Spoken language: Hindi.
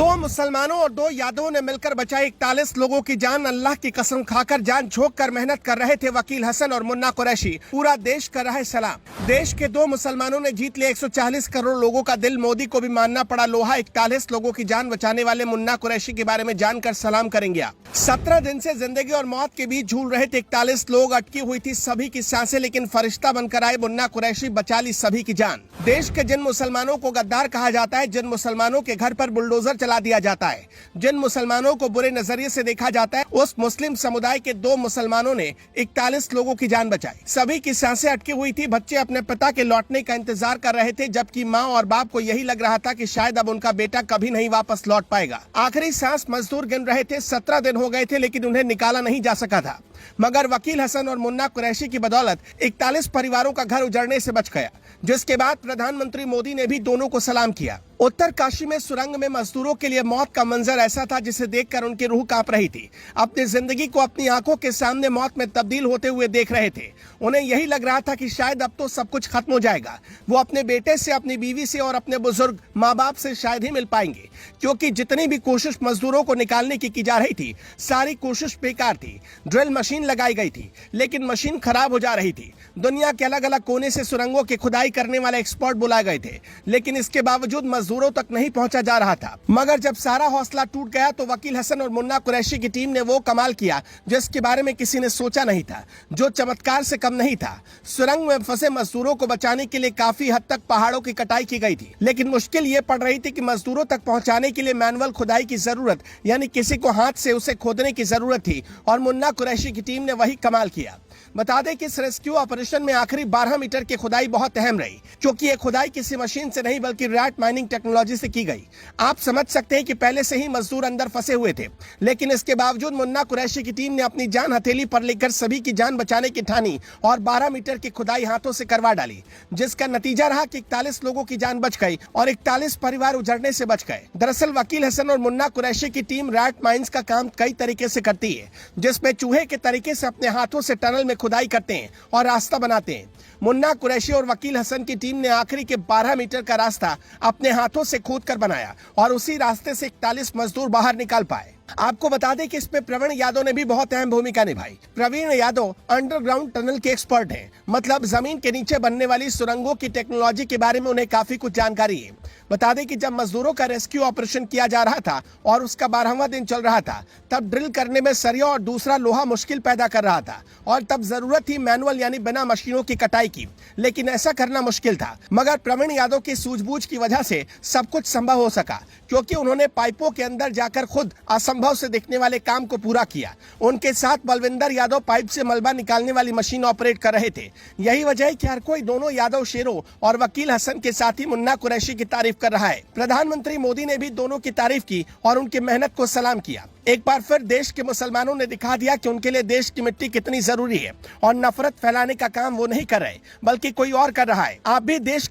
दो मुसलमानों और दो यादवों ने मिलकर बचाई 41 लोगों की जान। अल्लाह की कसम खाकर जान झोंक कर मेहनत कर रहे थे वकील हसन और मुन्ना कुरैशी। पूरा देश कर रहा है सलाम। देश के दो मुसलमानों ने जीत लिया 140 करोड़ लोगों का दिल। मोदी को भी मानना पड़ा लोहा। 41 लोगों की जान बचाने वाले मुन्ना कुरैशी के बारे में जानकर सलाम करेंगे आप। 17 दिन से जिंदगी और मौत के बीच झूल रहे थे 41 लोग। अटकी हुई थी सभी की सांसें, लेकिन फरिश्ता बनकर आए मुन्ना कुरैशी, बचा ली सभी की जान। देश के जिन मुसलमानों को गद्दार कहा जाता है, जिन मुसलमानों के घर पर बुलडोजर चला दिया जाता है, जिन मुसलमानों को बुरे नजरिए से देखा जाता है, उस मुस्लिम समुदाय के दो मुसलमानों ने 41 लोगों की जान बचाई। सभी की सांसें अटकी हुई थी। बच्चे अपने पिता के लौटने का इंतजार कर रहे थे, जबकि माँ और बाप को यही लग रहा था कि शायद अब उनका बेटा कभी नहीं वापस लौट पाएगा। आखिरी सांस मजदूर गिन रहे थे। 17 दिन हो गए थे, लेकिन उन्हें निकाला नहीं जा सका था। मगर वकील हसन और मुन्ना कुरैशी की बदौलत 41 परिवारों का घर उजड़ने से बच गया, जिसके बाद प्रधानमंत्री मोदी ने भी दोनों को सलाम किया। उत्तर काशी में सुरंग में मजदूरों के लिए मौत का मंजर ऐसा था जिसे देखकर उनकी रूह कांप रही थी। अपनी जिंदगी को अपनी आंखों के सामने मौत में तब्दील होते हुए देख रहे थे। उन्हें यही लग रहा था कि शायद अब तो सब कुछ खत्म हो जाएगा। वो अपने बेटे से, अपनी बीवी से और अपने बुजुर्ग माँ बाप से शायद ही मिल पाएंगे, क्योंकि जितनी भी कोशिश मजदूरों को निकालने की जा रही थी, सारी कोशिश बेकार थी। ड्रिल मशीन लगाई गई थी, लेकिन मशीन खराब हो जा रही थी। दुनिया के अलग अलग कोने से सुरंगों की खुदाई करने वाले एक्सपर्ट बुलाए गए थे, लेकिन इसके बावजूद मजदूरों तक नहीं पहुंचा जा रहा था। मगर जब सारा हौसला टूट गया तो वकील हसन और मुन्ना कुरैशी की टीम ने वो कमाल किया जिसके बारे में किसी ने सोचा नहीं था, जो चमत्कार से कम नहीं था। सुरंग में फंसे मजदूरों को बचाने के लिए काफी हद तक पहाड़ों की कटाई की गई थी, लेकिन मुश्किल ये पड़ रही थी कि मजदूरों तक पहुंचाने के लिए मैनुअल खुदाई की जरूरत, यानी किसी को हाथ से उसे खोदने की जरूरत थी, और मुन्ना कुरैशी की टीम ने वही कमाल किया। बता दें कि इस रेस्क्यू ऑपरेशन में आखिरी 12 मीटर की खुदाई बहुत अहम रही, क्योंकि ये खुदाई किसी मशीन से नहीं बल्कि रैट माइनिंग टेक्नोलॉजी से की गई। आप समझ सकते हैं कि पहले से ही मजदूर अंदर फंसे हुए थे, लेकिन इसके बावजूद मुन्ना कुरैशी की टीम ने अपनी जान हथेली पर लेकर सभी की जान बचाने की ठानी और 12 मीटर की खुदाई हाथों से करवा डाली, जिसका नतीजा रहा कि 41 लोगों की जान बच गई और 41 परिवार उजड़ने से बच गए। दरअसल वकील हसन और मुन्ना कुरैशी की टीम रैट माइंस का काम कई तरीके से करती है, जिसमें चूहे के तरीके से अपने हाथों से टनल में खुदाई करते हैं और रास्ता बनाते हैं। मुन्ना कुरैशी और वकील हसन की टीम ने आखिरी के 12 मीटर का रास्ता अपने हाथों से खोद कर बनाया और उसी रास्ते से 41 मजदूर बाहर निकाल पाए। आपको बता दें कि इसमें प्रवीण यादव ने भी बहुत अहम भूमिका निभाई। प्रवीण यादव अंडरग्राउंड टनल के एक्सपर्ट हैं, मतलब जमीन के नीचे बनने वाली सुरंगों की टेक्नोलॉजी के बारे में उन्हें काफी कुछ जानकारी है। बता दें कि जब मजदूरों का रेस्क्यू ऑपरेशन किया जा रहा था और उसका 12वां दिन चल रहा था, तब ड्रिल करने में सरिया और दूसरा लोहा मुश्किल पैदा कर रहा था, और तब जरूरत थी मैनुअल यानी बिना मशीनों की कटाई की, लेकिन ऐसा करना मुश्किल था। मगर प्रवीण यादव की सूझबूझ की वजह से सब कुछ संभव हो सका, क्योंकि उन्होंने पाइपों के अंदर जाकर खुद असंभव से दिखने वाले काम को पूरा किया। उनके साथ बलविंदर यादव पाइप से मलबा निकालने वाली मशीन ऑपरेट कर रहे थे। यही वजह है कि हर कोई दोनों यादव शेरों और वकील हसन के साथ ही मुन्ना कुरैशी की तारीफ कर रहा है। प्रधानमंत्री मोदी ने भी दोनों की तारीफ की और उनकी मेहनत को सलाम किया। एक बार फिर देश के मुसलमानों ने दिखा दिया कि उनके लिए देश की मिट्टी कितनी जरूरी है, और नफरत फैलाने का काम वो नहीं कर रहे बल्कि कोई और कर रहा है। आप भी देश